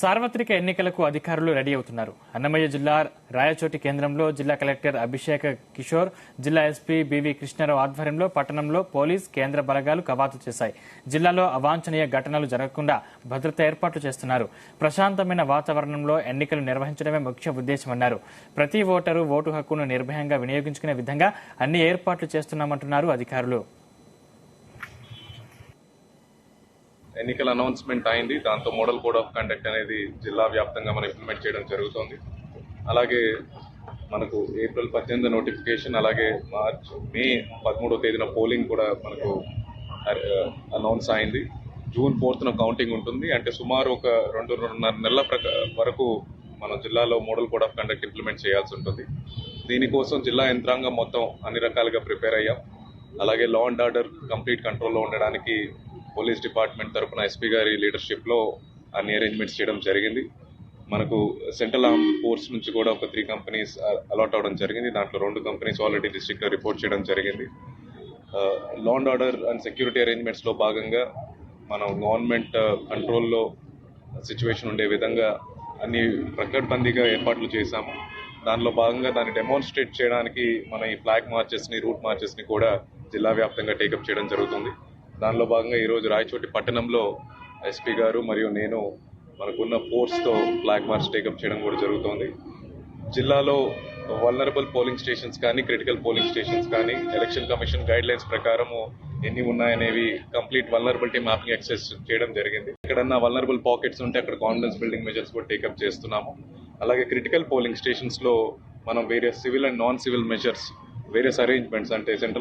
సార్వత్రిక ఎన్నికలకు అధికారులు రెడీ అవుతున్నారు. అన్నమయ్య జిల్లా రాయచోటి కేంద్రంలో జిల్లా కలెక్టర్ అభిషేక్ కిషోర్, జిల్లా ఎస్పీ బివి కృష్ణారావు ఆధ్వర్యంలో పట్టణంలో పోలీస్ కేంద్ర బలగాలు కవాతు చేశాయి. జిల్లాలో అవాంఛనీయ ఘటనలు జరగకుండా భద్రతా ఏర్పాట్లు చేస్తున్నారు. ప్రశాంతమైన వాతావరణంలో ఎన్నికలు నిర్వహించడమే ముఖ్య ఉద్దేశమన్నారు. ప్రతి ఓటరు ఓటు హక్కును నిర్భయంగా వినియోగించుకునే విధంగా అన్ని ఏర్పాట్లు చేస్తున్నామంటున్నారు అధికారులు. ఎన్నికల అనౌన్స్మెంట్ అయింది. దాంతో మోడల్ కోడ్ ఆఫ్ కండక్ట్ అనేది జిల్లా వ్యాప్తంగా మనం ఇంప్లిమెంట్ చేయడం జరుగుతుంది. అలాగే మనకు ఏప్రిల్ 18 నోటిఫికేషన్, అలాగే మే 13వ తేదీన పోలింగ్ కూడా మనకు అనౌన్స్ అయింది. జూన్ 4న కౌంటింగ్ ఉంటుంది. అంటే సుమారు ఒక 2.5 నెలల వరకు మన జిల్లాలో model code of conduct implement చేయాల్సి ఉంటుంది. దీనికోసం జిల్లా యంత్రాంగం మొత్తం అన్ని రకాలుగా ప్రిపేర్ అయ్యాం. అలాగే లా అండ్ ఆర్డర్ కంప్లీట్ కంట్రోల్లో ఉండడానికి పోలీస్ డిపార్ట్మెంట్ తరఫున ఎస్పీ గారి లీడర్షిప్లో అన్ని అరేంజ్మెంట్స్ చేయడం జరిగింది. మనకు సెంట్రల్ ఆర్మ్ ఫోర్స్ నుంచి కూడా ఒక 3 కంపెనీస్ అలాట్ అవడం జరిగింది. దాంట్లో 2 కంపెనీస్ ఆల్రెడీ డిస్ట్రిక్ట్లో రిపోర్ట్ చేయడం జరిగింది. Law and order and security అరేంజ్మెంట్స్లో భాగంగా మనం గవర్నమెంట్ కంట్రోల్లో సిచ్యువేషన్ ఉండే విధంగా అన్ని ప్రకటబందీగా ఏర్పాట్లు చేశాము. దానిలో భాగంగా దాన్ని డెమాన్స్ట్రేట్ చేయడానికి మన ఈ ఫ్లాగ్ మార్చెస్ని, రూట్ మార్చెస్ని కూడా జిల్లా వ్యాప్తంగా టేకప్ చేయడం జరుగుతుంది. దానిలో భాగంగా ఈరోజు రాయచోటి పట్టణంలో ఎస్పీ గారు మరియు నేను మనకున్న ఫోర్స్తో ఫ్లాగ్ మార్చ్ టేకప్ చేయడం కూడా జరుగుతోంది. జిల్లాలో వల్నరబుల్ పోలింగ్ స్టేషన్స్ కానీ, క్రిటికల్ పోలింగ్ స్టేషన్స్ కానీ ఎలక్షన్ కమిషన్ గైడ్ లైన్స్ ప్రకారము ఎన్ని ఉన్నాయనేవి కంప్లీట్ వల్నరబిలిటీ మ్యాపింగ్ ఎక్సెస్ చేయడం జరిగింది. ఎక్కడన్నా వల్నరబుల్ పాకెట్స్ ఉంటే అక్కడ కాన్ఫిడెన్స్ బిల్డింగ్ మెజర్స్ కూడా టేకప్ చేస్తున్నాము. అలాగే క్రిటికల్ పోలింగ్ స్టేషన్స్లో మనం various civil and non civil measures, various arrangements అంటే సెంట్రల్